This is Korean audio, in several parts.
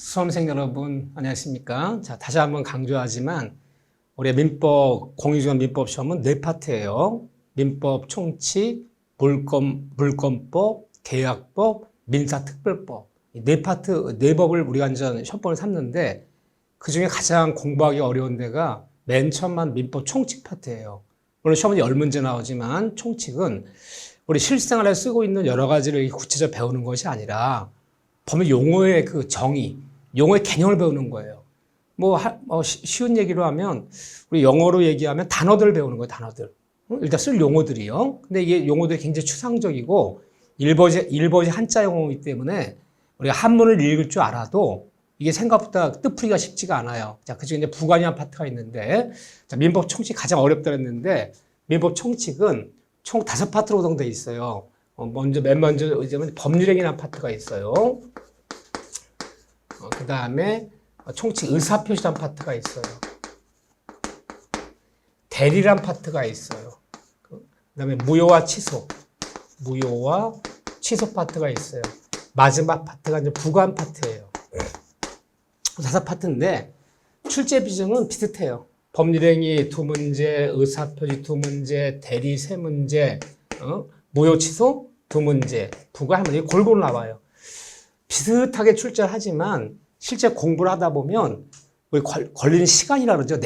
수험생 여러분 안녕하십니까? 자, 다시 한번 강조하지만 우리 민법 공익중간 민법 시험은 네 파트예요. 민법 총칙, 물권법, 계약법, 민사특별법 이 네 파트 네 법을 우리가 완전 시험본을 삼는데 그 중에 가장 공부하기 어려운 데가 맨 처음만 민법 총칙 파트예요. 물론 시험은 10문제 나오지만 총칙은 우리 실생활에 쓰고 있는 여러 가지를 구체적으로 배우는 것이 아니라 법의 용어의 그 정의, 용어의 개념을 배우는 거예요. 쉬운 얘기로 하면, 우리 영어로 얘기하면 단어들을 배우는 거예요, 단어들. 일단 쓸 용어들이요. 근데 이게 용어들이 굉장히 추상적이고, 일버지 한자 용어이기 때문에 우리가 한문을 읽을 줄 알아도 이게 생각보다 뜻풀이가 쉽지가 않아요. 자, 그 중에 이제 부관이라는 파트가 있는데, 자, 민법 총칙 가장 어렵다 그랬는데, 민법 총칙은 총 5파트로 구성되어 있어요. 맨 먼저 법률행위라는 파트가 있어요. 그 다음에 총칙 의사표시라는 파트가 있어요. 대리란 파트가 있어요. 그 다음에 무효와 취소 파트가 있어요. 마지막 파트가 이제 부관 파트예요. 5파트인데 출제 비중은 비슷해요. 법률행위 2문제, 의사표시 2문제, 대리 3문제, 무효 취소 2문제, 부관 1문제 골고루 나와요. 비슷하게 출제를 하지만 실제 공부를 하다 보면 우리 걸리는 시간이라 그러죠.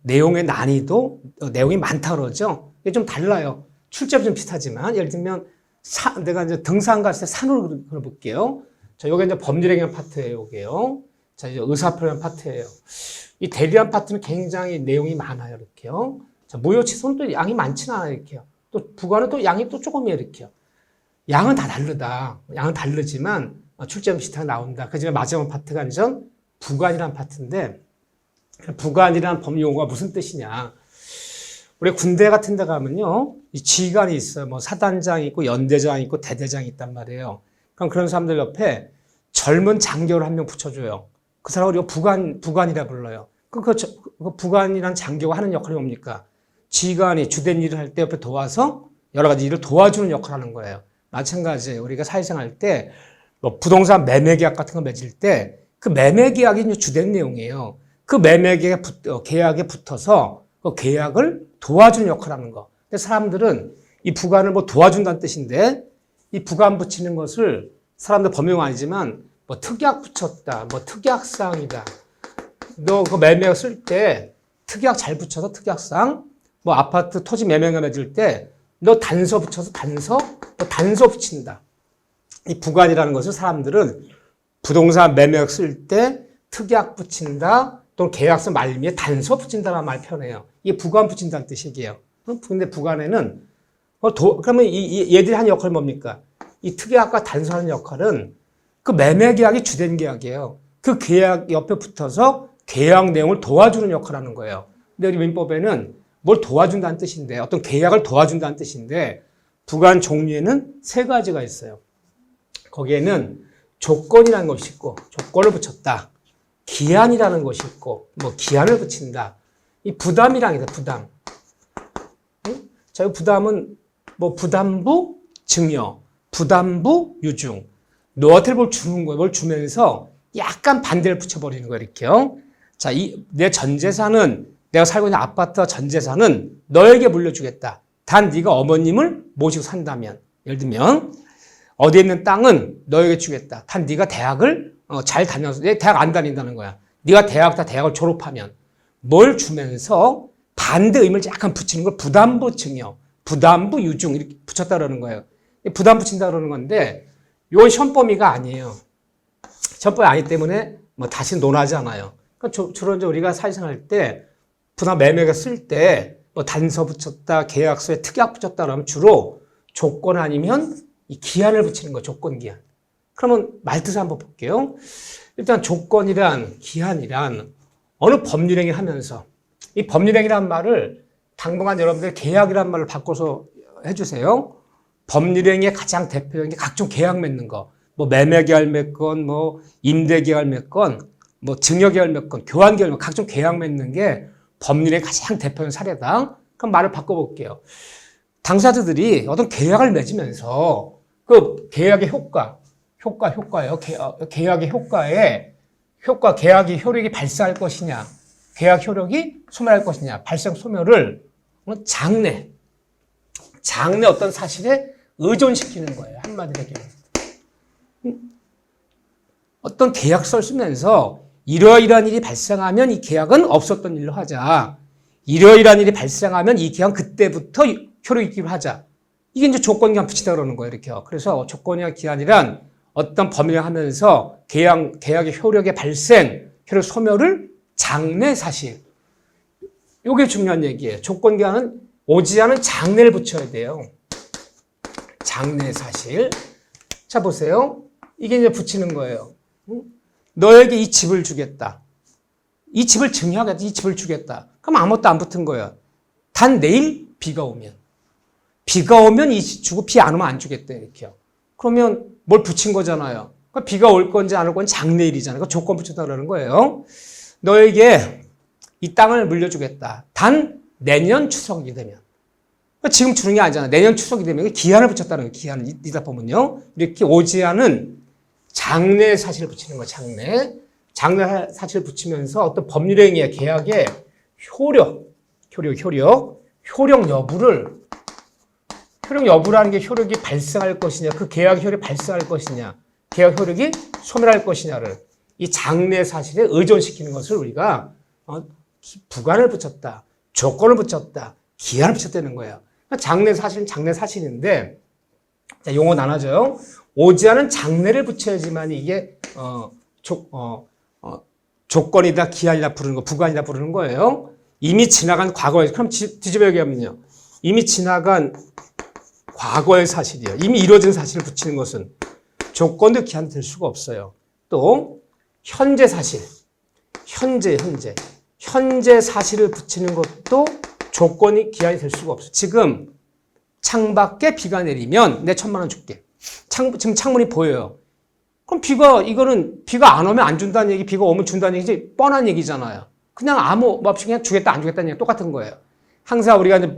내용의 난이도, 내용이 많다 그러죠. 이게 좀 달라요. 출제도 좀 비슷하지만 예를 들면 내가 이제 등산 갔을 때 산으로 그려볼게요. 자, 요게 이제 법률행위 파트예요. 요게요. 자, 이제 의사표현 파트예요. 이 대리한 파트는 굉장히 내용이 많아요. 이렇게요. 자, 무효 취소는 또 양이 많지는 않아요. 이렇게요. 또 부관은 또 양이 또 조금이에요. 이렇게요. 양은 다 다르다. 양은 다르지만 출제는 비슷하게 나온다. 그지만 마지막 파트가 이제 부관이라는 파트인데, 부관이라는 법용어가 무슨 뜻이냐. 우리 군대 같은 데 가면요, 이 지휘관이 있어요. 뭐 사단장이 있고 연대장이 있고 대대장이 있단 말이에요. 그럼 그런 사람들 옆에 젊은 장교를 한 명 붙여줘요. 그 사람을 우리가 부관이라 불러요. 그 부관이라는 장교가 하는 역할이 뭡니까? 지휘관이 주된 일을 할 때 옆에 도와서 여러 가지 일을 도와주는 역할을 하는 거예요. 마찬가지예요. 우리가 사회생활 때 부동산 매매 계약 같은 거 맺을 때 그 매매 계약이 주된 내용이에요. 그 매매 계약에 붙어서 그 계약을 도와주는 역할을 하는 거. 근데 사람들은 이 부관을 도와준다는 뜻인데 이 부관 붙이는 것을 사람들 법용 아니지만 특약 붙였다, 특약사항이다. 너 그 매매 쓸 때 특약 잘 붙여서 특약사항, 아파트 토지 매매가 맺을 때 너 단서 붙여서 단서 붙인다. 이 부관이라는 것을 사람들은 부동산 매매약 쓸 때 특약 붙인다, 또는 계약서 말미에 단서 붙인다라는 말 표현해요. 이게 부관 붙인다는 뜻이에요. 근데 부관에는, 그러면 얘들이 하는 역할이 뭡니까? 이 특약과 단서하는 역할은 그 매매 계약이 주된 계약이에요. 그 계약 옆에 붙어서 계약 내용을 도와주는 역할을 하는 거예요. 근데 우리 민법에는 뭘 도와준다는 뜻인데, 어떤 계약을 도와준다는 뜻인데, 부관 종류에는 3가지가 있어요. 거기에는 조건이라는 것이 있고, 조건을 붙였다. 기한이라는 것이 있고, 기한을 붙인다. 이 부담이라는 게 부담. 응? 자, 이 부담은 부담부 증여, 부담부 유증. 너한테 뭘 주는 거예요. 뭘 주면서 약간 반대를 붙여버리는 거예요. 이렇게요. 자, 내 전 재산은, 내가 살고 있는 아파트와 전 재산은 너에게 물려주겠다. 단 네가 어머님을 모시고 산다면. 예를 들면 어디에 있는 땅은 너에게 주겠다. 단 네가 대학을 잘 다녀서, 내 대학 안 다닌다는 거야. 네가 대학을 졸업하면 뭘 주면서 반대 의미를 약간 붙이는 걸 부담부 증여, 부담부 유증 이렇게 붙였다 그러는 거예요. 부담 붙인다 그러는 건데 이건 시험 범위가 아니에요. 시험 범위 아니기 때문에 다시 논하지 않아요. 그러니까 주로 이제 우리가 사회생활 때 부담 매매가 쓸 때 단서 붙였다, 계약서에 특약 붙였다 그러면 주로 조건 아니면 이 기한을 붙이는 거예요. 조건 기한. 그러면 말뜻을 한번 볼게요. 일단 조건이란, 기한이란 어느 법률행위 하면서, 이 법률행위란 말을 당분간 여러분들 계약이란 말로 바꿔서 해주세요. 법률행위의 가장 대표적인 게 각종 계약 맺는 거. 매매 계약 맺건, 임대 계약 맺건, 증여 계약 맺건, 교환 계약 맺건, 각종 계약 맺는 게 법률의 가장 대표적인 사례다. 그럼 말을 바꿔볼게요. 당사자들이 어떤 계약을 맺으면서 그 계약의 효과예요. 계약의 효과에 계약의 효력이 발생할 것이냐, 계약 효력이 소멸할 것이냐, 발생 소멸을 장래 어떤 사실에 의존시키는 거예요. 한마디로 얘기하면. 어떤 계약서를 쓰면서 이러이러한 일이 발생하면 이 계약은 없었던 일로 하자. 이러이러한 일이 발생하면 이 계약은 그때부터 효력이 있기로 하자. 이게 이제 조건기한 붙이다 그러는 거예요. 이렇게요. 그래서 조건기한 기한이란 어떤 범위를 하면서 계약의 효력의 발생, 효력 소멸을 장래 사실. 이게 중요한 얘기예요. 조건기한은 오지 않은 장래를 붙여야 돼요. 장래 사실. 자, 보세요. 이게 이제 붙이는 거예요. 너에게 이 집을 주겠다. 이 집을 증여하겠다. 이 집을 주겠다. 그럼 아무것도 안 붙은 거예요. 단 내일 비가 오면 이 집 주고 비 안 오면 안 주겠다. 이렇게요. 그러면 뭘 붙인 거잖아요. 그러니까 비가 올 건지 안 올 건지 장래일이잖아요. 그러니까 조건 붙였다 그러는 거예요. 너에게 이 땅을 물려주겠다. 단 내년 추석이 되면. 그러니까 지금 주는 게 아니잖아요. 내년 추석이 되면 기한을 붙였다는 거예요. 기한을 이다 보면요. 이렇게 오지 않은 장래 사실을 붙이는 거예요. 장래 사실을 붙이면서 어떤 법률행위의 계약의 효력 여부라는 게 효력이 발생할 것이냐, 그 계약 효력이 발생할 것이냐, 계약 효력이 소멸할 것이냐를 이 장래 사실에 의존시키는 것을 우리가 부관을 붙였다, 조건을 붙였다, 기한을 붙였다는 거예요. 그러니까 장래 사실은 장래 사실인데, 자, 용어 나눠져요. 오지 않은 장래를 붙여야지만 이게 조건이다, 기한이다 부르는 거, 부관이다 부르는 거예요. 이미 지나간 과거에, 그럼 뒤집어 얘기하면요. 이미 지나간 과거의 사실이에요. 이미 이루어진 사실을 붙이는 것은 조건도 기한도 될 수가 없어요. 또 현재 사실, 현재 사실을 붙이는 것도 조건이 기한이 될 수가 없어요. 지금 창밖에 비가 내리면 내 1,000만 원 줄게. 지금 창문이 보여요. 그럼 이거는 비가 안 오면 안 준다는 얘기, 비가 오면 준다는 얘기지 뻔한 얘기잖아요. 그냥 아무 뭐 없이 그냥 주겠다 안 주겠다는 얘기 똑같은 거예요. 항상 우리가 이제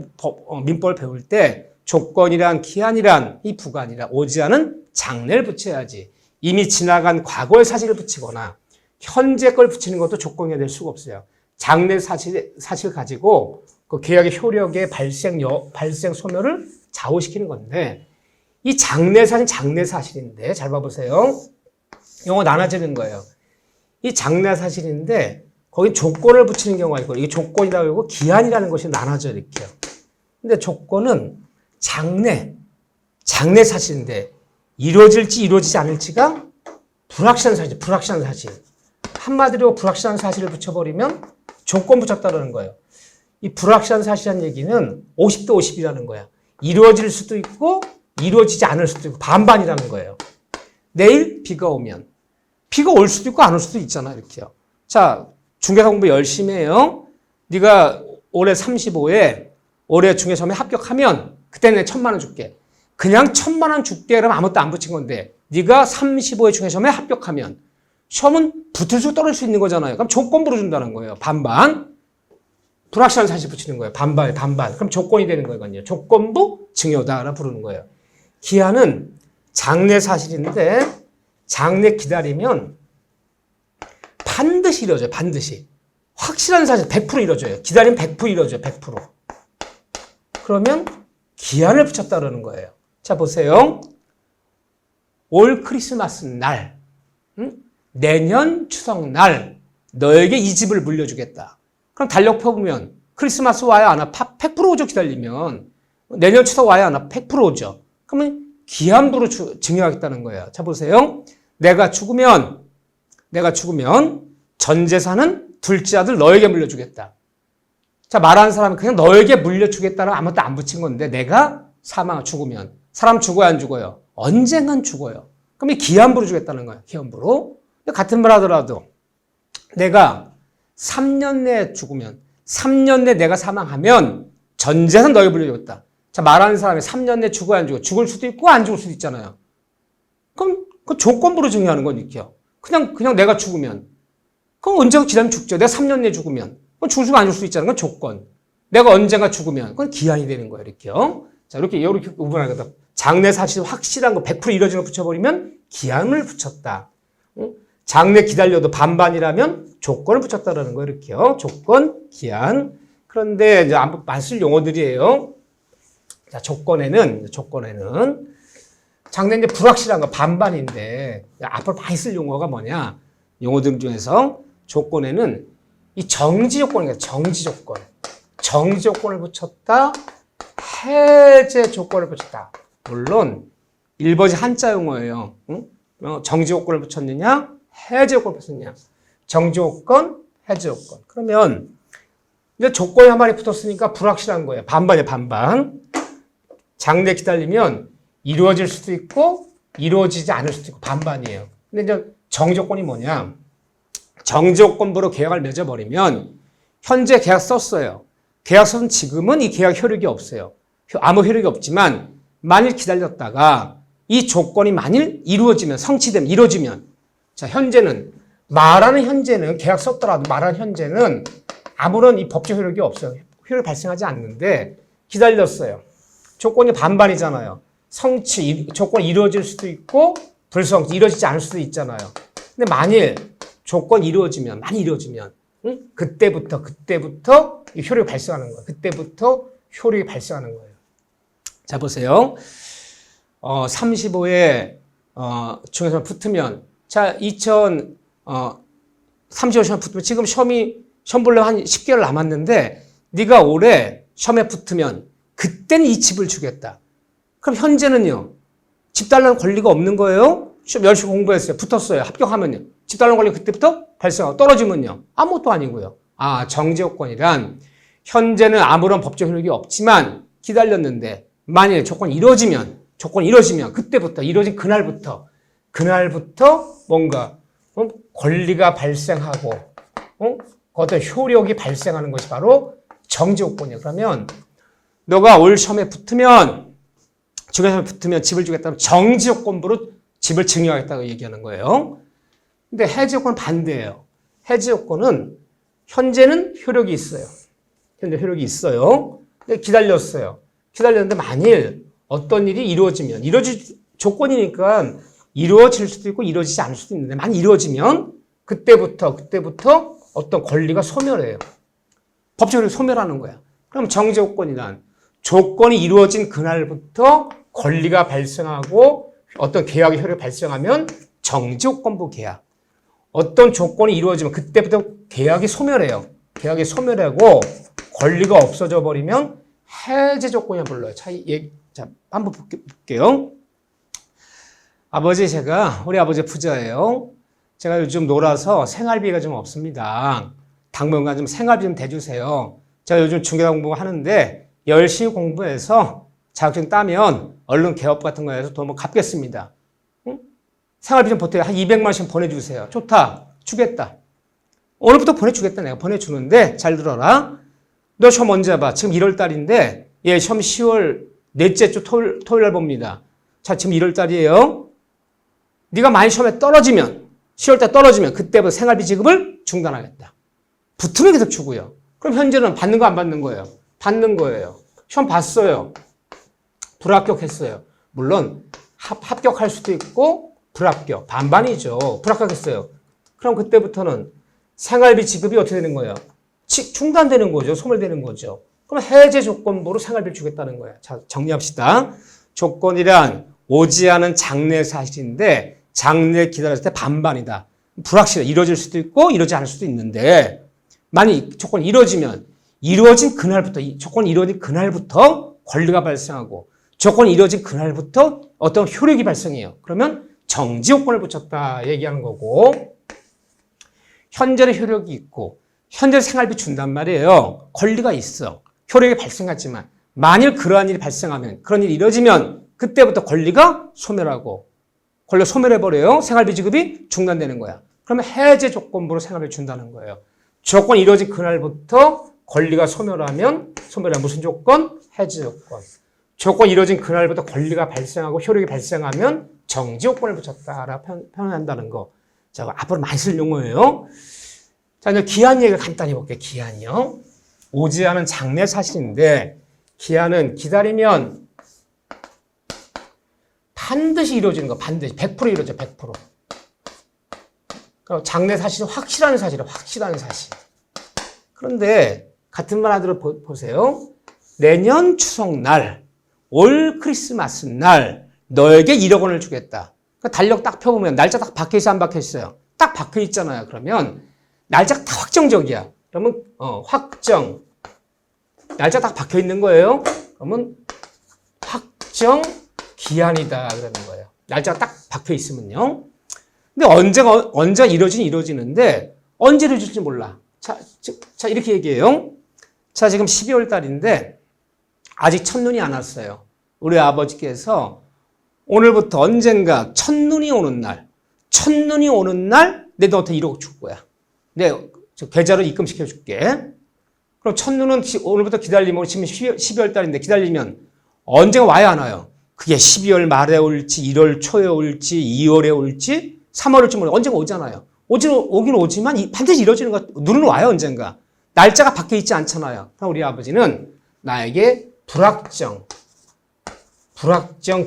민법을 배울 때 조건이란 기한이란 이 부관이란 오지 않은 장래를 붙여야지. 이미 지나간 과거의 사실을 붙이거나 현재 걸 붙이는 것도 조건이 될 수가 없어요. 장래 사실 가지고 그 계약의 효력의 발생 소멸을 좌우시키는 건데, 이 장래 사실인데 잘 봐보세요. 용어 나눠지는 거예요. 이 장래 사실인데 거기 조건을 붙이는 경우가 있고, 이게 조건이라고 하고 기한이라는 것이 나눠져 이렇게요. 근데 조건은 장래 사실인데 이루어질지 이루어지지 않을지가 불확실한 사실. 한마디로 불확실한 사실을 붙여버리면 조건 붙였다는 거예요. 이 불확실한 사실이라는 얘기는 50대 50이라는 거야. 이루어질 수도 있고 이루어지지 않을 수도 있고 반반이라는 거예요. 내일 비가 오면 비가 올 수도 있고 안 올 수도 있잖아 이렇게요. 자, 중개사 공부 열심히 해요. 네가 올해 35에 올해 중개시험에 합격하면 그때 내 1,000만 원 줄게. 그냥 1,000만 원 줄게 그러면 아무것도 안 붙인 건데, 네가 35에 중개시험에 합격하면 시험은 붙을 수 떨어질 수 있는 거잖아요. 그럼 조건부로 준다는 거예요. 반반. 불확실한 사실 붙이는 거예요. 반반. 그럼 조건이 되는 거거든요. 조건부 증여다라 부르는 거예요. 기한은 장래 사실인데 장래 기다리면 반드시 이루어져요. 반드시. 확실한 사실 100% 이루어져요. 기다리면 100% 이루어져요. 100%. 그러면 기한을 붙였다 그러는 거예요. 자, 보세요. 올 크리스마스 날, 내년 추석 날 너에게 이 집을 물려주겠다. 그럼 달력표 보면 크리스마스 와야 안 와? 100% 오죠. 기다리면. 내년 추석 와야 안 와? 100% 오죠. 그러면 기한부로 증여하겠다는 거예요. 자, 보세요. 내가 죽으면 전 재산은 둘째 아들 너에게 물려주겠다. 자, 말하는 사람은 그냥 너에게 물려주겠다는 아무것도 안 붙인 건데, 내가 죽으면. 사람 죽어야 안 죽어요? 언젠간 죽어요. 그럼 이 기한부로 주겠다는 거예요. 기한부로. 같은 말 하더라도 내가 3년 내에 죽으면, 3년 내에 내가 사망하면 전 재산 너에게 물려주겠다. 자, 말하는 사람이 3년 내에 죽어야 안 죽어? 죽을 수도 있고 안 죽을 수도 있잖아요. 그럼 그 조건부로 증여하는 거니까요. 그냥 내가 죽으면. 그럼 언젠가 기다리면 죽죠. 내가 3년 내에 죽으면. 그건 죽을 수가 안 죽을 수 있잖아요. 그건 조건. 내가 언젠가 죽으면. 그건 기한이 되는 거예요. 이렇게요. 자, 이렇게 구분하거든. 장래 사실 확실한 거 100% 이루어지는 거 붙여버리면 기한을 붙였다. 장래 기다려도 반반이라면 조건을 붙였다라는 거예요. 이렇게요. 조건, 기한. 그런데 이제 많이 쓸 용어들이에요. 자, 조건에는 장래 이제 불확실한 거 반반인데 앞으로 많이 쓸 용어가 뭐냐? 용어들 중에서 조건에는 이 정지 조건이에요. 정지 조건. 정지 조건을 붙였다. 해제 조건을 붙였다. 물론 1번이 한자 용어예요. 응? 정지 조건을 붙였느냐? 해제 조건을 붙였느냐? 정지 조건, 해제 조건. 그러면 이제 조건이 한 마리 붙었으니까 불확실한 거예요. 반반이에요, 반반. 장래 기다리면 이루어질 수도 있고 이루어지지 않을 수도 있고 반반이에요. 근데 이제 정지 조건이 뭐냐? 정지 조건부로 계약을 맺어버리면 현재 계약 썼어요. 계약서는 지금은 이 계약 효력이 없어요. 아무 효력이 없지만 만일 기다렸다가 이 조건이 만일 이루어지면 성취되면 이루어지면 자 현재는 말하는 현재는 계약 썼더라도 말하는 현재는 아무런 이 법적 효력이 없어요. 효력이 발생하지 않는데 기다렸어요. 조건이 반반이잖아요. 조건이 이루어질 수도 있고 불성취 이루어지지 않을 수도 있잖아요. 근데 만일 조건이 이루어지면 많이 이루어지면 응? 그때부터 이 효력이 발생하는 거예요. 그때부터 효력이 발생하는 거예요. 자 보세요. 35에 중에서 붙으면 자 35 시험 붙으면 지금 시험 보려면 한 10개월 남았는데 네가 올해 시험에 붙으면 그때는 이 집을 주겠다. 그럼 현재는요. 집 달라는 권리가 없는 거예요. 시험 열심히 공부했어요. 붙었어요. 합격하면요. 집 달라는 권리가 그때부터 발생하고 떨어지면요. 아무것도 아니고요. 정지 요건이란 현재는 아무런 법적 효력이 없지만 기다렸는데 만일 조건이 이루어지면 그때부터 이루어진 그날부터 뭔가 권리가 발생하고 어떤 효력이 발생하는 것이 바로 정지 요건이에요. 그러면 너가 올 시험에 붙으면 중간시험에 붙으면 집을 주겠다면 정지 요건부로 집을 증여하겠다고 얘기하는 거예요. 근데 해지 요건은 반대예요. 해지 요건은 현재는 효력이 있어요. 현재 효력이 있어요. 근데 기다렸어요. 기다렸는데 만일 어떤 일이 이루어지면 조건이니까 이루어질 수도 있고 이루어지지 않을 수도 있는데 만일 이루어지면 그때부터 어떤 권리가 소멸해요. 법적으로 소멸하는 거야. 그럼 정지 요건이란 조건이 이루어진 그날부터 권리가 발생하고 어떤 계약의 효력이 발생하면 정지 요건부 계약. 어떤 조건이 이루어지면 그때부터 계약이 소멸해요. 계약이 소멸하고 권리가 없어져 버리면 해제 조건이라 불러요. 자, 한번 볼게요. 우리 아버지 부자예요. 제가 요즘 놀아서 생활비가 좀 없습니다. 당분간 좀 생활비 좀 대주세요. 제가 요즘 중개사 공부하는데 열심히 공부해서 자격증 따면 얼른 개업 같은 거 해서 돈 갚겠습니다. 응? 생활비 좀 보태요. 한 200만 원씩 보내주세요. 좋다. 주겠다. 오늘부터 보내주겠다. 내가 보내주는데 잘 들어라. 너 시험 언제 봐? 지금 1월 달인데 시험 10월 넷째 주 토요일 날 봅니다. 자, 지금 1월 달이에요. 네가 많이 시험에 떨어지면 10월 달 떨어지면 그때부터 생활비 지급을 중단하겠다. 붙으면 계속 주고요. 그럼 현재는 받는 거 안 받는 거예요? 받는 거예요. 시험 봤어요. 불합격했어요. 물론 합격할 수도 있고 불합격, 반반이죠. 불합격했어요. 그럼 그때부터는 생활비 지급이 어떻게 되는 거예요? 중단되는 거죠. 소멸되는 거죠. 그럼 해제 조건부로 생활비를 주겠다는 거예요. 자, 정리합시다. 조건이란 오지 않은 장래 사실인데 장래 기다렸을 때 반반이다. 불확실해. 이루어질 수도 있고 이루어지지 않을 수도 있는데 만약 조건이 이루어지면 조건이 이루어진 그날부터 권리가 발생하고 조건이 이루어진 그날부터 어떤 효력이 발생해요. 그러면 정지 요건을 붙였다 얘기하는 거고 현재는 효력이 있고 현재 생활비 준단 말이에요. 권리가 있어. 효력이 발생하지만 만일 그러한 일이 발생하면 그런 일이 이루어지면 그때부터 권리가 소멸하고 권리가 소멸해버려요. 생활비 지급이 중단되는 거야. 그러면 해제 조건부로 생활비를 준다는 거예요. 조건이 이루어진 그날부터 권리가 소멸하면 무슨 조건? 해제 조건. 조건이 이루어진 그날부터 권리가 발생하고 효력이 발생하면 정지 요건을 붙였다라고 표현한다는 거. 자, 앞으로 많이 쓸 용어예요. 자, 이제 기한 얘기를 간단히 볼게요. 기한이요. 오지 않은 장래 사실인데 기한은 기다리면 반드시 이루어지는 거. 반드시 100% 이루어져. 100%. 장래 사실은 확실한 사실이에요. 확실한 사실. 그런데 같은 말 하나 보세요. 내년 추석날, 올 크리스마스 날 너에게 1억 원을 주겠다. 그러니까 달력 딱 펴보면 날짜 딱 박혀있어 안 박혀있어요? 딱 박혀있잖아요. 그러면 날짜가 다 확정적이야. 그러면 확정. 날짜 딱 박혀있는 거예요. 그러면 확정 기한이다 그러는 거예요. 날짜가 딱 박혀있으면요. 근데 언제가 이루어지는데 언제 이루어질지 몰라. 자, 이렇게 얘기해요. 자, 지금 12월 달인데 아직 첫눈이 안 왔어요. 우리 아버지께서 오늘부터 언젠가 첫눈이 오는 날 내 너한테 1억 줄 거야. 내 계좌로 입금시켜 줄게. 그럼 첫눈은 오늘부터 기다리면 지금 12월 달인데 기다리면 언젠가 와야 하나요? 그게 12월 말에 올지 1월 초에 올지 2월에 올지 3월에 올지 모르겠어요. 언젠가 오잖아요. 오긴 오지만 반드시 이루어지는 것, 눈은 와요, 언젠가. 날짜가 박혀 있지 않잖아요. 그럼 우리 아버지는 나에게 불확정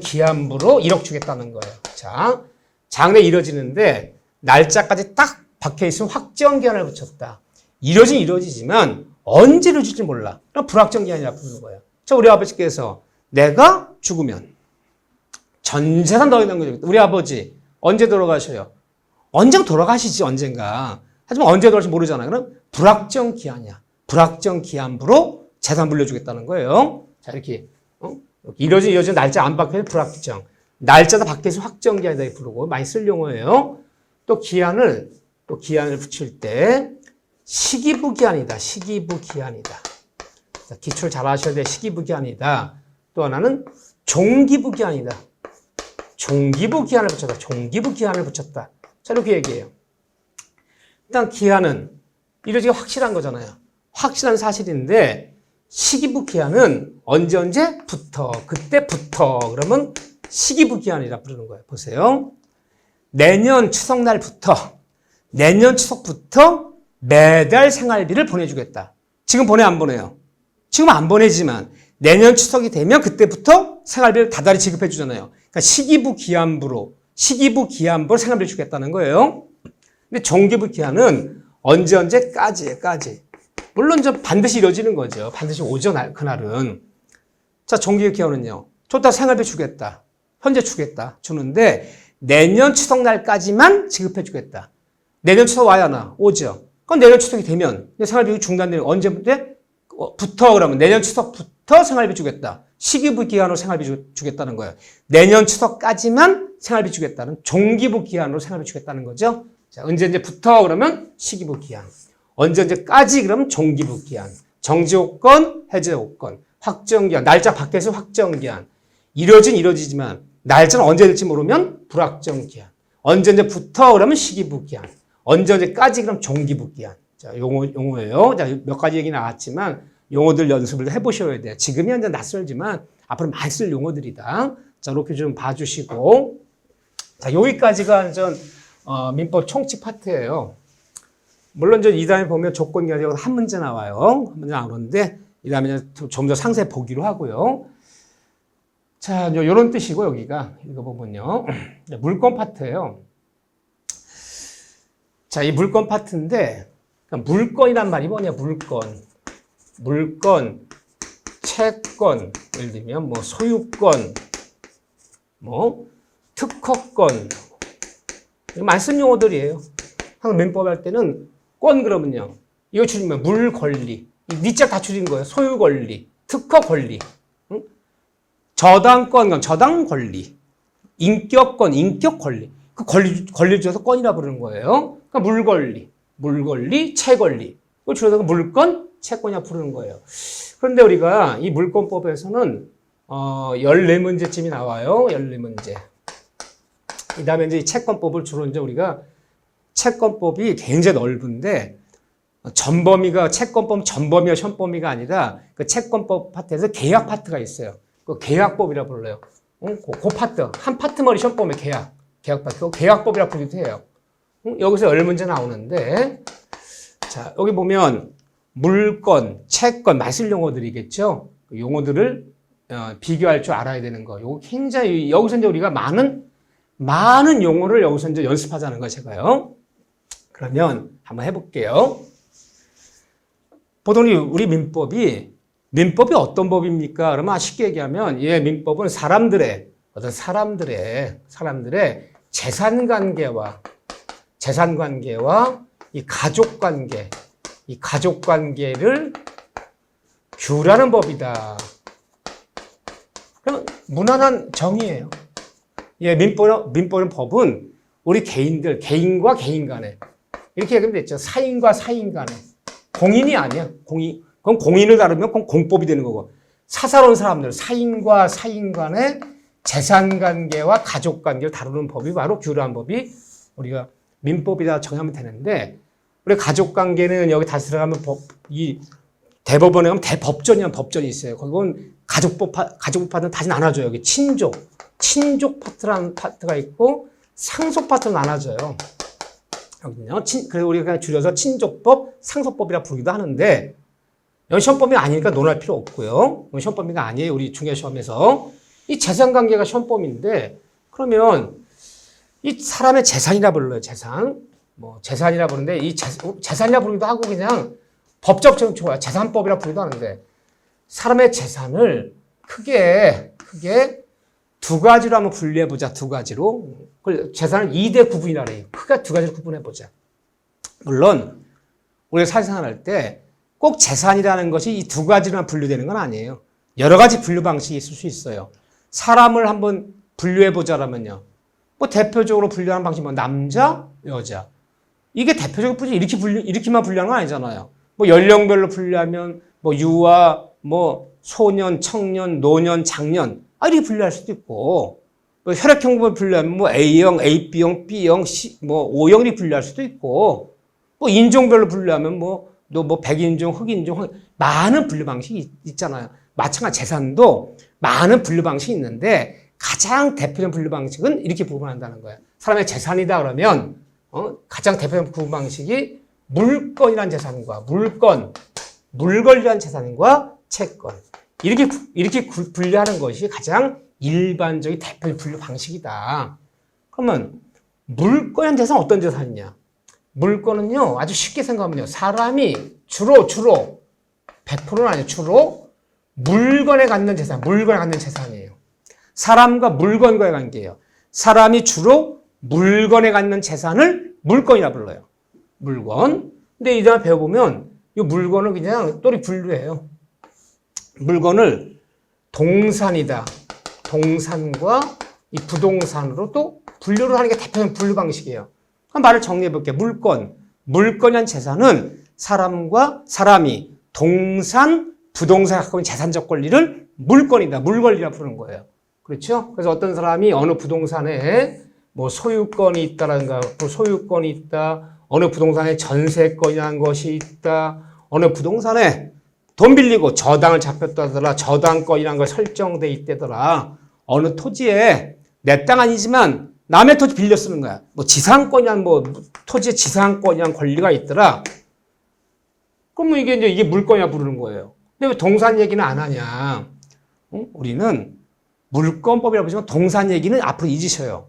기한부로 1억 주겠다는 거예요. 자, 장래 이루어지는데 날짜까지 딱 박혀 있으면 확정 기한을 붙였다. 이루어지지만 언제 이루어질지 몰라. 그럼 불확정 기한이라고 부르는 거예요. 자, 우리 아버지께서 내가 죽으면 전 재산 너에게 남겨주겠다. 우리 아버지 언제 돌아가셔요? 언젠가 돌아가시지, 언젠가. 하지만 언제 돌아갈지 모르잖아요. 그럼 불확정 기한이야. 불확정 기한부로 재산 물려주겠다는 거예요. 자, 이렇게 이루어진 날짜 안 박혀서 불확정. 날짜도 밖에서 확정 기한이다 부르고 많이 쓸 용어예요. 또 기한을 붙일 때 시기부 기한이다. 시기부 기한이다. 기출 잘 하셔야 돼. 시기부 기한이다. 또 하나는 종기부 기한이다. 종기부 기한을 붙였다. 종기부 기한을 붙였다. 자, 이렇게 얘기해요. 일단 기한은 이루어지기가 확실한 거잖아요. 확실한 사실인데 시기부 기한은 언제부터 그때부터 그러면 시기부 기한이라 부르는 거예요. 보세요. 내년 추석부터 매달 생활비를 보내주겠다. 지금 보내 안 보내요? 지금 안 보내지만 내년 추석이 되면 그때부터 생활비를 다달이 지급해 주잖아요. 그러니까 시기부 기한부로 생활비를 주겠다는 거예요. 근데 종기부 기한은 언제까지까지. 물론 반드시 이루어지는 거죠. 반드시 오죠, 그날은. 자, 종기부 기한은요. 줬다 생활비 주겠다. 현재 주는데 내년 추석날까지만 지급해 주겠다. 내년 추석 와야 하나? 오죠. 그럼 내년 추석이 되면 생활비 중단되는 언제부터 그러면 내년 추석부터 생활비 주겠다. 시기부 기한으로 생활비 주겠다는 거예요. 내년 추석까지만 생활비 주겠다는 종기부 기한으로 생활비 주겠다는 거죠. 자, 언제부터 그러면 시기부 기한. 언제까지 그러면 종기부 기한. 정지 요건, 해제 요건, 확정 기한. 날짜 밖에서 확정 기한. 이루어지지만 날짜는 언제 될지 모르면 불확정 기한. 언제부터 그러면 시기부 기한. 언제까지 그럼 종기부 기한. 자, 용어예요. 자, 몇 가지 얘기 나왔지만 용어들 연습을 해보셔야 돼요. 지금이 완전 낯설지만 앞으로 많이 쓸 용어들이다. 자, 이렇게 좀 봐주시고. 자, 여기까지가 민법 총칙 파트예요. 물론 이 다음에 보면 조건이 가지고 한 문제 나와요. 한 문제 나오는데 이 다음에 좀 더 상세히 보기로 하고요. 자, 이런 뜻이고 여기가 읽어보면요. 물건 파트예요. 자, 이 물건 파트인데 물건이란 말이 뭐냐? 물건, 채권, 예를 들면 소유권, 특허권, 많이 쓴 용어들이에요. 항상 민법 할 때는 권 그러면요. 이거 줄이면 물 권리, 니자 다 줄인 거예요. 소유 권리, 특허 권리, 저당권, 저당 권리, 인격권, 인격 권리. 그 권리를 줄여서 권이라 부르는 거예요. 그러니까 물 권리, 채 권리. 그걸 줄여서 물권, 채권이라 부르는 거예요. 그런데 우리가 이 물권법에서는 14문제쯤이 나와요. 14문제. 그 다음에 이 채권법을 주로 우리가 채권법이 굉장히 넓은데 채권법 전범위와 현범위가 아니라 그 채권법 파트에서 계약 파트가 있어요. 그 계약법이라 불러요. 그 파트, 한 파트머리 현범의 계약 파트, 계약법이라 부르기도 해요. 여기서 10문제 나오는데, 자, 여기 보면 물건, 채권, 마실 용어들이겠죠. 그 용어들을 비교할 줄 알아야 되는 거. 요거 굉장히 여기서 우리가 많은 용어를 여기서 연습하자는 거 제가요. 그러면 한번 해볼게요. 보통 우리 민법이 어떤 법입니까? 그러면 쉽게 얘기하면 민법은 사람들의 재산관계와 이 가족관계를 규율하는 법이다. 그럼 무난한 정의예요. 민법은 법은 우리 개인과 개인 간에 이렇게 얘기하면 됐죠. 사인과 사인 간에. 공인이 아니야. 그건 공인을 다루면 그건 공법이 되는 거고. 사사로운 사람들, 사인과 사인 간의 재산관계와 가족관계를 다루는 법이 바로 규율한 법이 우리가 민법이다 정하면 되는데, 우리 가족관계는 여기 다시 들어가면 이 대법원에 가면 대법전이라는 법전이 있어요. 그건 가족법 파트는 다시 나눠줘요. 여기 친족 파트라는 파트가 있고 상속 파트로 나눠져요. 여기는요. 그래서 우리가 그냥 줄여서 친족법, 상속법이라 부르기도 하는데, 여기 시험법이 아니니까 논할 필요 없고요. 시험법이 아니에요. 우리 중개시험에서. 이 재산관계가 시험법인데, 그러면 이 사람의 재산이라 불러요. 재산이라 부르는데, 이 재산이라 부르기도 하고 그냥 법적 좋아요. 재산법이라 부르기도 하는데, 사람의 재산을 크게 두 가지로 한번 분리해보자. 두 가지로. 재산을 2대 구분이라 그래요. 크게 두 가지로 구분해보자. 물론 우리가 사회생활할 때 꼭 재산이라는 것이 이 두 가지로만 분류되는 건 아니에요. 여러 가지 분류 방식이 있을 수 있어요. 사람을 한번 분류해보자라면요. 뭐 대표적으로 분류하는 방식이 남자, 여자. 이게 대표적으로 이렇게만 분류하는 건 아니잖아요. 뭐 연령별로 분류하면 유아, 소년, 청년, 노년, 장년. 이렇게 분류할 수도 있고, 혈액형을 분류하면 A형, AB형, B형, O형 이렇게 분류할 수도 있고, 인종별로 분류하면 백인종, 흑인종, 많은 분류 방식이 있잖아요. 마찬가지 재산도 많은 분류 방식이 있는데, 가장 대표적인 분류 방식은 이렇게 구분한다는 거예요. 사람의 재산이다 그러면, 가장 대표적인 구분 방식이 물건이라는 재산과 물권이라는 재산과 채권. 이렇게 분류하는 것이 가장 일반적인 대표적인 분류 방식이다. 그러면 물권이라는 재산은 어떤 재산이냐? 물권은요, 아주 쉽게 생각하면요, 사람이 주로 100%는 아니에요. 주로 물건에 갖는 재산이에요. 사람과 물건과의 관계예요. 사람이 주로 물건에 갖는 재산을 물건이라 불러요. 물건. 근데 이제 배워보면 이 물건을 그냥 또리 분류해요. 물건을 동산이다. 동산과 이 부동산으로 또 분류를 하는 게 대표적인 분류 방식이에요. 그럼 말을 정리해 볼게요. 물건이란 재산은 사람이 동산, 부동산에 갖고 있는 재산적 권리를 물권이라 부르는 거예요. 그렇죠? 그래서 어떤 사람이 어느 부동산에 소유권이 있다라든가, 소유권이 있다, 어느 부동산에 전세권이라는 것이 있다, 어느 부동산에 돈 빌리고 저당을 잡혔다더라, 저당권이라는 걸 설정돼 있다더라, 어느 토지에 내 땅 아니지만 남의 토지 빌려 쓰는 거야. 지상권이란 토지의 지상권이란 권리가 있더라. 그러면 이게 물권이라 부르는 거예요. 근데 왜 동산 얘기는 안 하냐? 우리는 물권법이라고 하지만 동산 얘기는 앞으로 잊으셔요.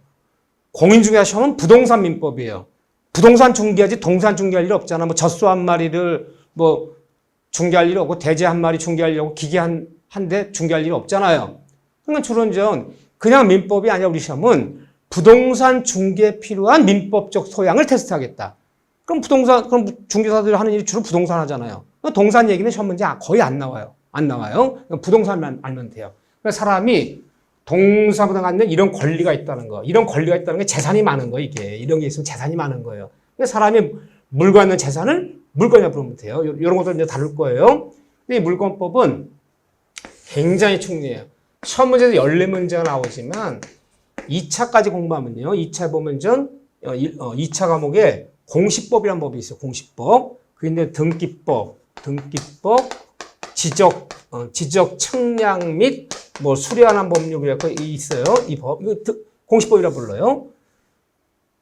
공인중개사 시험은 부동산 민법이에요. 부동산 중개하지 동산 중개할 일 없잖아. 젖소 한 마리를 중개할 일 없고, 돼지 한 마리 중개할 일 없고, 기계 한 대 중개할 일 없잖아요. 그러니까 주로 그냥 민법이 아니라 우리 시험은 부동산 중개에 필요한 민법적 소양을 테스트하겠다. 그럼 중개사들이 하는 일이 주로 부동산 하잖아요. 동산 얘기는 시험 문제 거의 안 나와요. 부동산만 알면 돼요. 그러니까 사람이 동사보다 갖는 이런 권리가 있다는 거. 이런 권리가 있다는 게 재산이 많은 거, 이게. 이런 게 있으면 재산이 많은 거예요. 그러니까 사람이 물고 있는 재산을 물건이라고 부르면 돼요. 이런 것들 이제 다룰 거예요. 근데 이 물권법은 굉장히 충분해요. 시험 문제에서 14문제가 나오지만 2차까지 공부하면요. 2차 보면 2차 과목에 공시법이라는 법이 있어요. 공시법. 그게 등기법, 지적 측량 및 수려한 법률이라고 있어요. 이 법. 이거 공시법이라 불러요.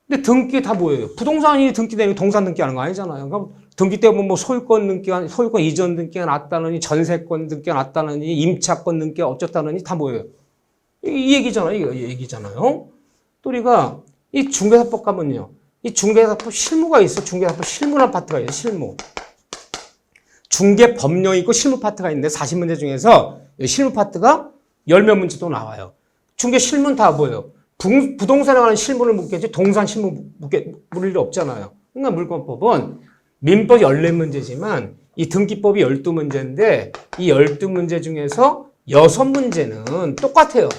근데 등기 다 뭐예요? 부동산이 등기되는 게 동산 등기하는 거 아니잖아요. 그러니까 등기 때 보면 소유권 이전 등기가 났다느니, 전세권 등기가 났다느니, 임차권 등기가 어쩌다느니 다 뭐예요? 이 얘기잖아요. 이 얘기잖아요. 또 우리가 이 중개사법 가면요. 이 중개사법 실무가 있어. 중개사법 실무라는 파트가 있어. 실무. 중개 법령이 있고 실무 파트가 있는데 40문제 중에서 실무 파트가 10몇 문제 또 나와요. 중개 실무는 다 뭐예요? 부동산에 관한 실무를 묻겠지 동산 실무 물을 일 없잖아요. 그러니까 물권법은 민법 14문제지만 이 등기법이 12문제인데 이 12문제 중에서 6문제는 똑같아요.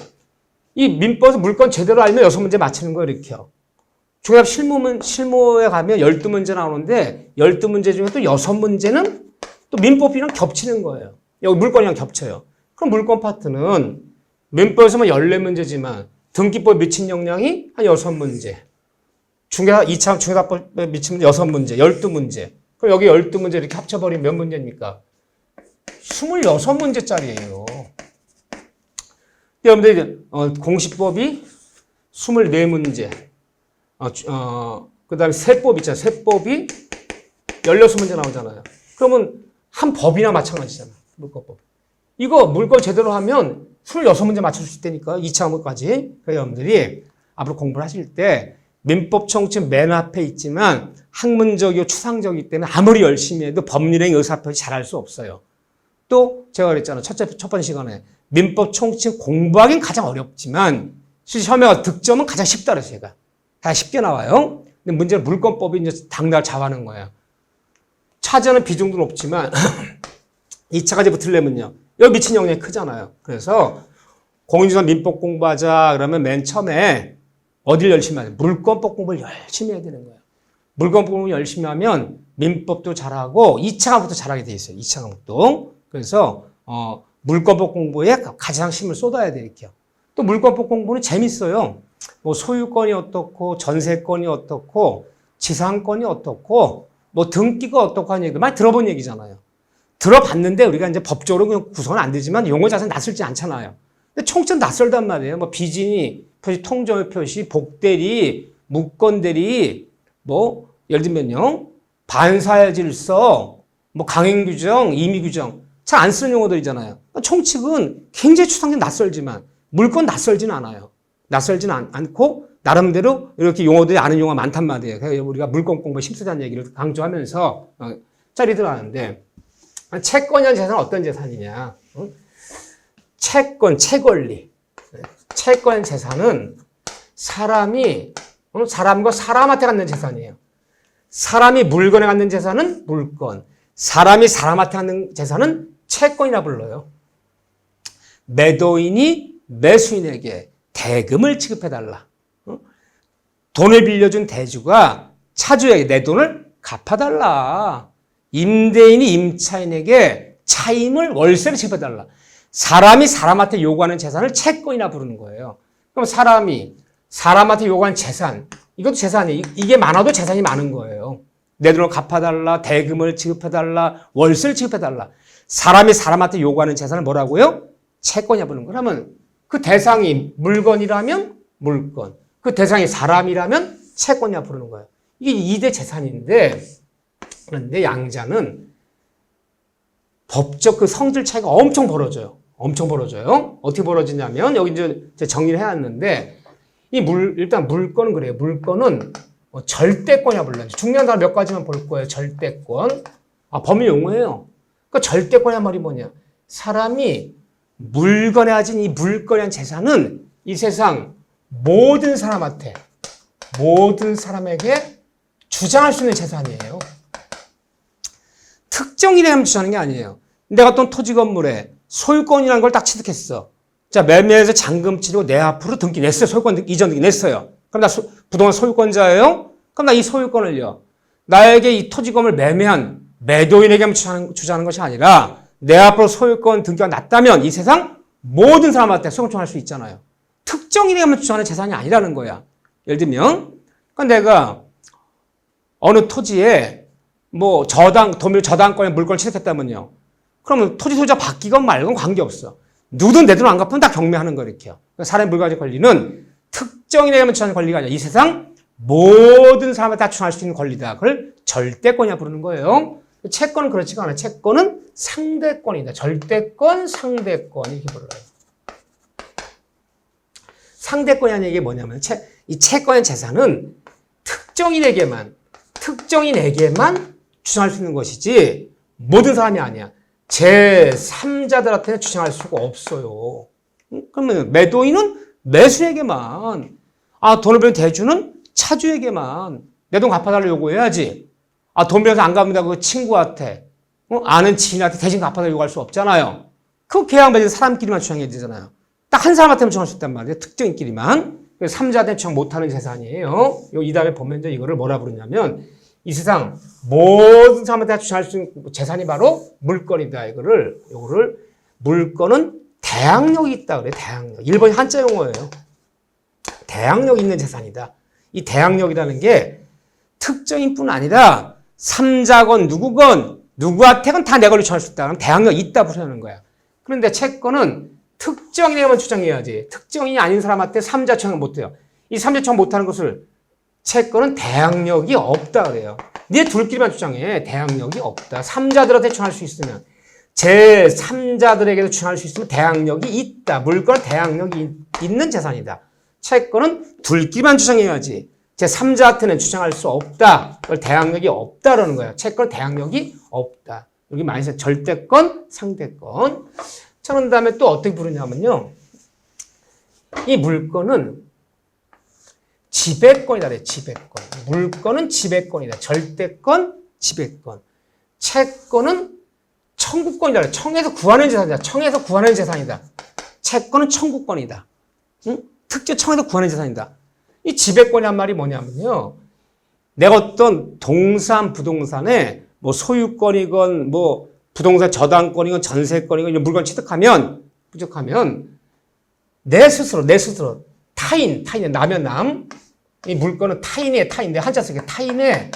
이 민법에서 물권 제대로 알면 6문제 맞히는 거예요. 이렇게요. 중개업 실무에 가면 12문제 나오는데 12문제 중에 또 6문제는 또 민법이랑 겹치는 거예요. 여기 물권이랑 겹쳐요. 그럼 물권 파트는 민법에서만 14문제지만 등기법에 미친 영향이 한 6문제. 2차 중개사법에 미치면 6문제, 12문제. 그럼 여기 12문제 이렇게 합쳐버리면 몇 문제입니까? 26문제짜리예요. 여러분들 공시법이 24문제. 그 다음에 세법 있잖아요. 세법이 16문제 나오잖아요. 그러면 한 법이나 마찬가지잖아. 물권법. 이거 물권 제대로 하면 26문제 맞출 수 있다니까. 2차 과목까지. 그래서 여러분들이 앞으로 공부를 하실 때 민법 총칙 맨 앞에 있지만 학문적이고 추상적이기 때문에 아무리 열심히 해도 법률행 의사표시 잘할 수 없어요. 또 제가 그랬잖아요. 첫 번째 시간에 민법 총칙 공부하기는 가장 어렵지만 실제 시험에 가서 득점은 가장 쉽다 그랬어요. 제가. 다 쉽게 나와요. 근데 문제는 물권법이 이제 당날 잡아하는 거예요. 차지하는 비중도 높지만 2차까지 붙으려면요. 여기 미친 영향이 크잖아요. 그래서 공인중개사 민법 공부하자 그러면 맨 처음에 어딜 열심히 하냐. 물권법 공부를 열심히 해야 되는 거예요. 물권법 공부를 열심히 하면 민법도 잘하고 2차 과목도 잘하게 돼 있어요. 2차 과목도. 그래서 물권법 공부에 가장 힘을 쏟아야 되겠죠. 또 물권법 공부는 재밌어요. 뭐 소유권이 어떻고 전세권이 어떻고 지상권이 어떻고 뭐 등기가 어떻고 하는 얘기도 많이 들어본 얘기잖아요. 들어봤는데 우리가 이제 법적으로 그냥 구성은 안 되지만 용어 자체는 낯설지 않잖아요. 근데 총칙은 낯설단 말이에요. 뭐 비진이 표시, 통정의 표시, 복대리, 무건대리, 뭐 예를 들면요 반사의 질서, 뭐 강행규정, 임의규정 잘 안 쓰는 용어들이잖아요. 총칙은 굉장히 추상적인 낯설지만 물건 낯설지는 않아요. 낯설지는 않고 나름대로 이렇게 용어들이 아는 용어가 많단 말이에요. 그래서 우리가 물권 공부에 힘쓰자는 얘기를 강조하면서 짜리 들어가는데 채권이라는 재산은 어떤 재산이냐? 채권, 채권리. 채권 재산은 사람과 사람한테 갖는 재산이에요. 사람이 물건에 갖는 재산은 물건, 사람이 사람한테 갖는 재산은 채권이라 불러요. 매도인이 매수인에게 대금을 지급해달라. 돈을 빌려준 대주가 차주에게 내 돈을 갚아달라. 임대인이 임차인에게 차임을 월세를 지급해달라. 사람이 사람한테 요구하는 재산을 채권이라 부르는 거예요. 그럼 사람이 사람한테 요구하는 재산, 이것도 재산이에요. 이게 많아도 재산이 많은 거예요. 내 돈을 갚아달라, 대금을 지급해달라, 월세를 지급해달라. 사람이 사람한테 요구하는 재산을 뭐라고요? 채권이라 부르는 거예요. 그러면 그 대상이 물건이라면 물건, 그 대상이 사람이라면 채권이라 부르는 거예요. 이게 2대 재산인데, 그런데 양자는 법적 그 성질 차이가 엄청 벌어져요. 엄청 벌어져요. 어떻게 벌어지냐면, 여기 이제 정리를 해놨는데, 일단 물건은 그래요. 물건은 절대권이라 불러요. 중요한 단어 몇 가지만 볼 거예요. 절대권. 법률 용어예요. 그러니까 절대권이란 말이 뭐냐. 사람이 물건에 가진 이 물건이란 재산은 이 세상 모든 사람한테, 모든 사람에게 주장할 수 있는 재산이에요. 특정인에게만 주장하는 게 아니에요. 내가 어떤 토지 건물에 소유권이라는 걸 딱 취득했어. 자, 매매해서 잔금 치르고 내 앞으로 등기 냈어요. 소유권 이전 등기 냈어요. 그럼 나 부동산 소유권자예요? 그럼 나 이 소유권을요. 나에게 이 토지 건물을 매매한 매도인에게만 주장하는 것이 아니라 내 앞으로 소유권 등기가 났다면 이 세상 모든 사람한테 소유권할 수 있잖아요. 특정인에게만 주장하는 재산이 아니라는 거야. 예를 들면, 그러니까 내가 어느 토지에 뭐 도밀 저당권의 물건을 취득했다면요. 그러면 토지 소유자 바뀌건 말건 관계없어. 누구든 내 돈 안 갚으면 다 경매하는 거 이렇게요. 사람의 물건의 권리는 특정인에게만 주장하는 권리가 아니라 이 세상 모든 사람한테 다 주장할 수 있는 권리다. 그걸 절대권이라 부르는 거예요. 채권은 그렇지가 않아요. 채권은 상대권이다. 절대권, 상대권 이렇게 불러요. 상대권이라는 얘기 뭐냐면 이 채권의 재산은 특정인에게만 주장할 수 있는 것이지 모든 사람이 아니야. 제3자들한테는 주장할 수가 없어요. 그러면 매도인은 매수에게만, 돈을 빌린 대주는 차주에게만 내 돈 갚아달라고 요구해야지. 돈 빌려서 안 갚는다 그 친구한테, 아는 지인한테 대신 갚아달라고 요구할 수 없잖아요. 그 계약 맺은 사람끼리만 주장해야 되잖아요. 딱 한 사람한테만 주장할 수 있단 말이에요. 특정인끼리만. 3자한테 주장 못하는 재산이에요. 이 다음에 보면 이거를 뭐라 부르냐면 이 세상 모든 사람한테 주장할 수 있는 재산이 바로 물건이다. 요거를 물건은 대항력이 있다 그래. 대항력. 일본이 한자 용어예요. 대항력이 있는 재산이다. 이 대항력이라는 게 특정인뿐 아니라 3자건 누구건 누구한테건 다 내 권리 주장할 수 있다. 그럼 대항력이 있다 부르는 거야. 그런데 채권은 특정인에게만 주장해야지. 특정인이 아닌 사람한테 3자 주장을 못해요. 이 3자 주장 못하는 것을 채권은 대항력이 없다 그래요. 니네 둘끼리만 주장해. 대항력이 없다. 3자들한테 주장할 수 있으면, 제3자들에게도 주장할 수 있으면 대항력이 있다. 물건은 대항력이 있는 재산이다. 채권은 둘끼리만 주장해야지. 제3자한테는 주장할 수 없다. 그걸 대항력이 없다라는 거예요. 채권은 대항력이 없다. 여기 많이 써 절대권, 상대권. 자, 그런 다음에 또 어떻게 부르냐면요. 이 물건은 지배권이다 그래. 지배권. 물건은 지배권이다. 절대권, 지배권. 채권은 청구권이다 그래. 청에서 구하는 재산이다. 청에서 구하는 재산이다. 채권은 청구권이다. 응? 특정 청에서 구하는 재산이다. 이 지배권이란 말이 뭐냐면요. 내가 어떤 부동산에 뭐 소유권이건 뭐 부동산 저당권이건 전세권이건 이런 물건 취득하면 내 스스로 타인의 남의 남, 이 물건은 타인인데 한자 쓰게 타인의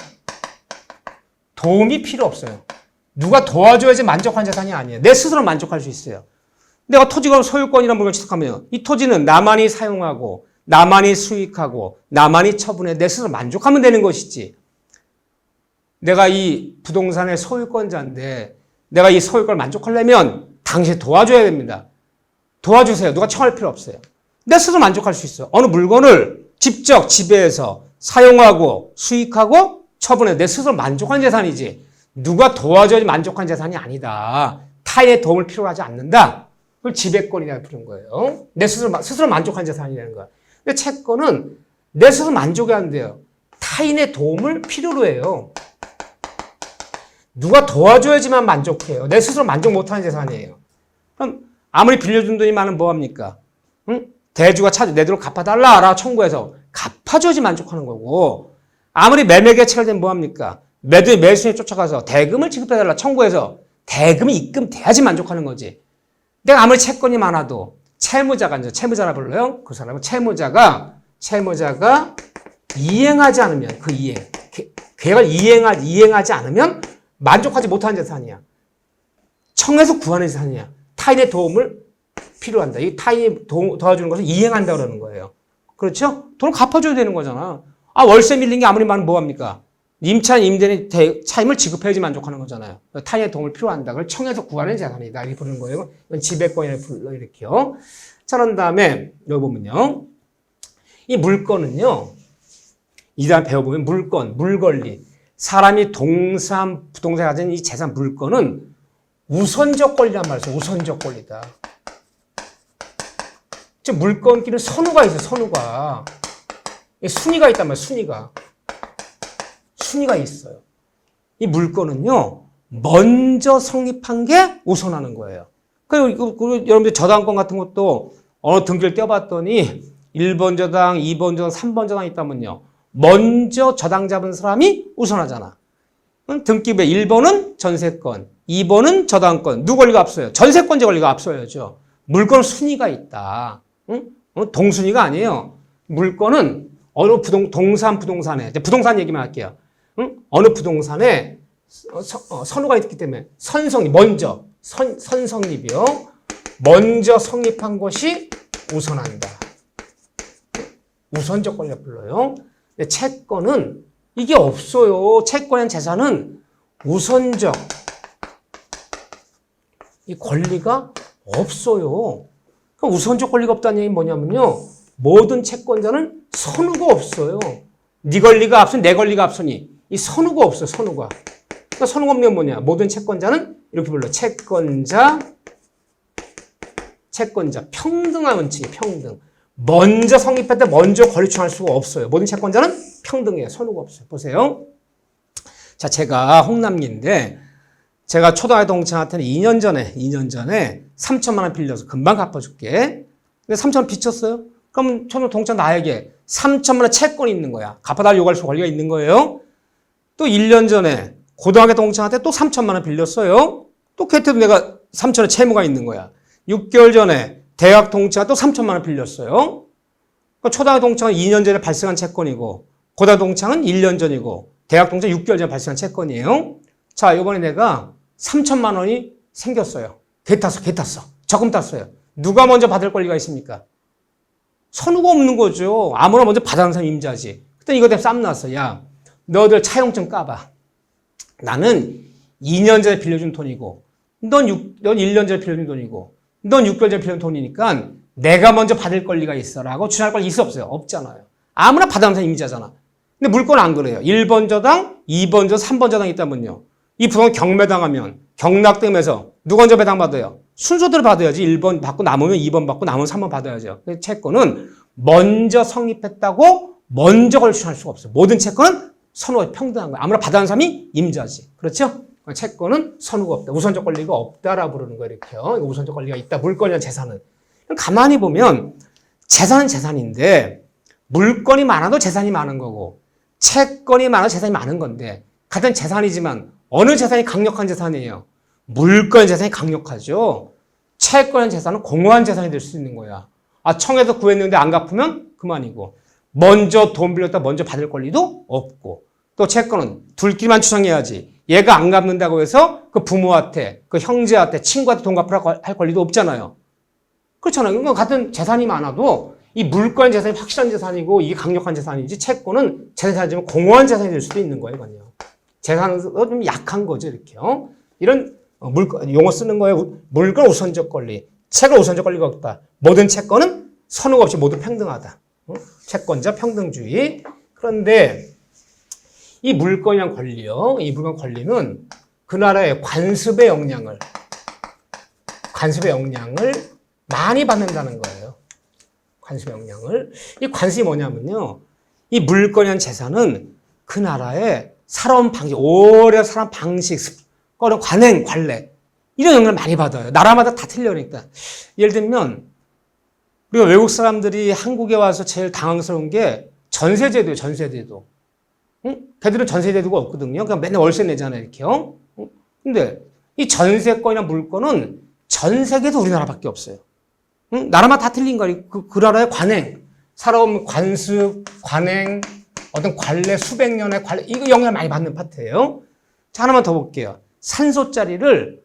도움이 필요 없어요. 누가 도와줘야지 만족한 재산이 아니에요. 내 스스로 만족할 수 있어요. 내가 토지건 소유권이라는 물건을 취득하면 이 토지는 나만이 사용하고 나만이 수익하고 나만이 처분해 내 스스로 만족하면 되는 것이지. 내가 이 부동산의 소유권자인데 내가 이 소유권을 만족하려면 당신이 도와줘야 됩니다. 도와주세요. 누가 청할 필요 없어요. 내 스스로 만족할 수 있어요. 어느 물건을 직접 지배해서 사용하고 수익하고 처분해 내 스스로 만족한 재산이지 누가 도와줘야지 만족한 재산이 아니다. 타인의 도움을 필요로 하지 않는다. 그걸 지배권이라고 부르는 거예요. 내 스스로 만족한 재산이라는 거야. 근데 채권은 내 스스로 만족이 안 돼요. 타인의 도움을 필요로 해요. 누가 도와줘야지만 만족해요. 내 스스로 만족 못하는 재산이에요. 그럼 아무리 빌려준 돈이 많으면 뭐합니까? 응? 대주가 내 돈을 갚아달라 청구해서 갚아줘야지 만족하는 거고, 아무리 매매 계약을 되면 뭐합니까? 매수인이 쫓아가서 대금을 지급해달라 청구해서 대금이 입금돼야지 만족하는 거지. 내가 아무리 채권이 많아도 채무자라 불러요. 그 사람은 채무자가 이행하지 않으면 계약을 이행하지 않으면 만족하지 못하는 재산이야. 청에서 구하는 재산이야. 타인의 도움을 필요한다. 이 타인이 도와주는 것을 이행한다 그러는 거예요. 그렇죠? 돈을 갚아줘야 되는 거잖아. 월세 밀린 게 아무리 많으면 뭐합니까? 임대인의 차임을 지급해야지 만족하는 거잖아요. 타인의 도움을 필요한다. 그걸 청에서 구하는 재산이다. 이렇게 부르는 거예요. 이건 지배권이라고 불러, 이렇게요. 자, 그런 다음에, 여기 보면요. 이 물건은요, 이 다음 배워보면 물권리. 사람이 부동산에 가진 이 재산 물건은 우선적 권리란 말이죠. 우선적 권리다. 즉, 물건끼리는 선우가 있어요. 선우가. 순위가 있단 말이에요. 순위가 있어요. 이 물건은요, 먼저 성립한 게 우선하는 거예요. 그리고 여러분들 저당권 같은 것도 어느 등기를 떼어봤더니 1번 저당, 2번 저당, 3번 저당 있다면요. 먼저 저당 잡은 사람이 우선하잖아. 등기부에 1번은 전세권, 2번은 저당권. 누구 권리가 앞서요? 전세권자 권리가 앞서야죠. 물건 순위가 있다. 동순위가 아니에요. 물건은 어느 부동산에, 부동산 얘기만 할게요. 어느 부동산에 선호가 있기 때문에 선성립이요. 먼저 성립한 것이 우선한다. 우선적 권리가 불러요. 근데 채권은 이게 없어요. 채권의 재산은 우선적 이 권리가 없어요. 우선적 권리가 없다는 얘기는 뭐냐면요. 모든 채권자는 선호가 없어요. 네 권리가 앞서니 내 권리가 앞서니 이 선우가 없어 선우가. 그러니까 선우가 없는 게 뭐냐? 모든 채권자는 이렇게 불러. 채권자 평등한 원칙이 평등. 먼저 성립할 때 먼저 권리 주장할 수가 없어요. 모든 채권자는 평등해요. 선우가 없어요. 보세요. 자, 제가 홍남기인데 제가 초등학교 동창한테는 2년 전에 3천만 원 빌려서 금방 갚아줄게. 근데 3천 원 빚졌어요. 그럼 초등학교 동창 나에게 3천만 원 채권이 있는 거야. 갚아달라고 요구할 수 권리가 있는 거예요. 또 1년 전에 고등학교 동창한테 또 3천만 원 빌렸어요. 또 그때도 내가 3천 원 채무가 있는 거야. 6개월 전에 대학 동창한테 또 3천만 원 빌렸어요. 그러니까 초등학교 동창은 2년 전에 발생한 채권이고 고등학교 동창은 1년 전이고 대학 동창 6개월 전에 발생한 채권이에요. 자, 이번에 내가 3천만 원이 생겼어요. 개 탔어. 적금 탔어요. 누가 먼저 받을 권리가 있습니까? 선우가 없는 거죠. 아무나 먼저 받아는 사람이 임자지. 그때 이거 때문에 쌈 났어. 야, 너들 차용증 까봐. 나는 2년 전에 빌려준 돈이고, 넌 1년 전에 빌려준 돈이고, 넌 6개월 전에 빌려준 돈이니까 내가 먼저 받을 권리가 있어라고 주장할 권리 있어 없어요? 없잖아요. 아무나 받아는 사람이 임자잖아. 근데 물건은 안 그래요. 1번 저당, 2번 저당, 3번 저당이 있다면요. 이 부동산 경매당하면 경락되면서 누가 먼저 배당받아요? 순서대로 받아야지. 1번 받고 남으면 2번 받고 남으면 3번 받아야죠. 채권은 먼저 성립했다고 먼저 걸출할 수가 없어요. 모든 채권은 선우가 평등한 거예요. 아무나 받아는 사람이 임자지. 그렇죠? 채권은 선우가 없다. 우선적 권리가 없다라고 부르는 거예요. 이렇게요. 우선적 권리가 있다. 물건이나 재산은. 가만히 보면 재산은 재산인데 물건이 많아도 재산이 많은 거고 채권이 많아도 재산이 많은 건데 같은 재산이지만 어느 재산이 강력한 재산이에요? 물건 재산이 강력하죠. 채권 재산은 공허한 재산이 될 수 있는 거야. 아, 청에서 구했는데 안 갚으면 그만이고 먼저 돈 빌렸다 먼저 받을 권리도 없고 또 채권은 둘끼리만 추정해야지 얘가 안 갚는다고 해서 그 부모한테 그 형제한테 친구한테 돈 갚으라고 할 권리도 없잖아요. 그렇잖아요. 그러니까 같은 재산이 많아도 이 물건 재산이 확실한 재산이고 이게 강력한 재산이지 채권은 재산이지만 공허한 재산이 될 수도 있는 거예요. 이건요. 재산은 좀 약한 거죠. 이렇게요. 이런 용어 쓰는 거예요. 물건 우선적 권리, 채권 우선적 권리가 없다. 모든 채권은 선호가 없이 모두 평등하다. 채권자 평등주의. 그런데 이 물건이란 권리요. 이 물건 권리는 그 나라의 관습의 영향을 많이 받는다는 거예요. 관습의 영향을. 이 관습이 뭐냐면요. 이 물건이란 재산은 그 나라의 살아온 방식, 오래 살아온 방식, 습관, 관행, 관례 이런 영향을 많이 받아요. 나라마다 다 틀려니까. 예를 들면 우리가 외국 사람들이 한국에 와서 제일 당황스러운 게 전세제도예요. 전세제도. 응? 걔들은 전세제도가 없거든요. 그냥 맨날 월세 내잖아요. 이렇게요. 근데 이 전세권이나 물건은 전 세계에도 우리나라밖에 없어요. 응? 나라마다 다 틀린 거예요. 그 나라의 관행, 살아온 관습, 관행, 어떤 관례, 수백 년의 관례, 이거 영향을 많이 받는 파트예요. 자, 하나만 더 볼게요. 산소짜리를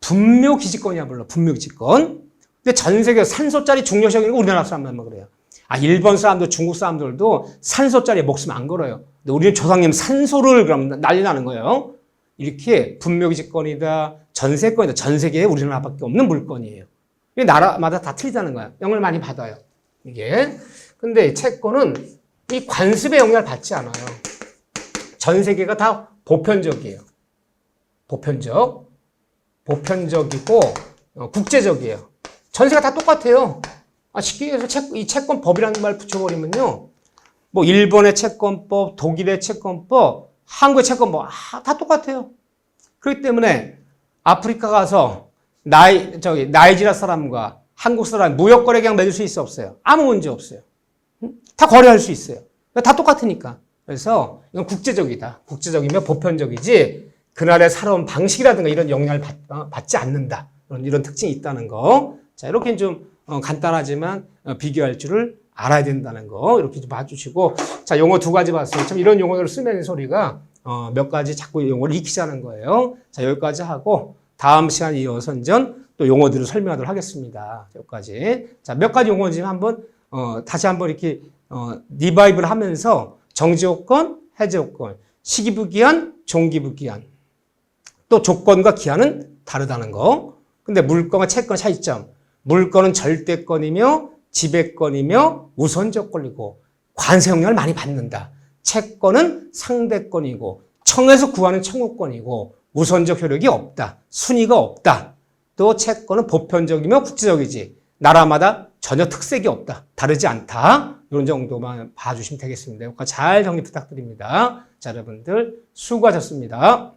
분묘기지권이라 불러. 분묘기지권. 근데 전 세계 산소짜리 중요시 여기는 우리나라 사람들만 그래요. 아, 일본 사람들, 중국 사람들도 산소짜리에 목숨 안 걸어요. 근데 우리는 조상님 산소를 그럼 난리 나는 거예요. 이렇게 분묘기지권이다, 전세권이다. 전 세계에 우리나라밖에 없는 물건이에요. 이게 나라마다 다 틀리다는 거예요. 영향을 많이 받아요. 이게. 근데 채권은 이 관습의 영향을 받지 않아요. 전 세계가 다 보편적이에요. 보편적이고 국제적이에요. 전세가 다 똑같아요. 쉽게 해서 이 채권법이라는 말 붙여버리면요. 뭐 일본의 채권법, 독일의 채권법, 한국의 채권법 다 똑같아요. 그렇기 때문에 아프리카 가서 나이지리아 사람과 한국 사람 무역 거래 계약 맺을 수 있어 없어요? 아무 문제 없어요. 다 거래할 수 있어요. 다 똑같으니까. 그래서 이건 국제적이다. 국제적이면 보편적이지 그날의 살아온 방식이라든가 이런 영향을 받지 않는다. 이런 특징이 있다는 거. 자, 이렇게 좀 간단하지만 비교할 줄을 알아야 된다는 거 이렇게 좀 봐주시고, 자, 용어 두 가지 봤어요. 참 이런 용어를 쓰면 소리가 몇 가지 자꾸 용어를 익히자는 거예요. 자, 여기까지 하고 다음 시간 이어서 또 용어들을 설명하도록 하겠습니다. 여기까지. 자, 몇 가지 용어 지금 한번 다시 한번 이렇게 리바이브를 하면서 정지요건, 해제요건, 시기부기한, 종기부기한, 또 조건과 기한은 다르다는 거. 근데 물건과 채권 차이점. 물건은 절대권이며 지배권이며 우선적 권리고 관세 영향을 많이 받는다. 채권은 상대권이고 청에서 구하는 청구권이고 우선적 효력이 없다. 순위가 없다. 또 채권은 보편적이며 국제적이지 나라마다 전혀 특색이 없다. 다르지 않다. 이런 정도만 봐주시면 되겠습니다. 잘 정리 부탁드립니다. 자, 여러분들 수고하셨습니다.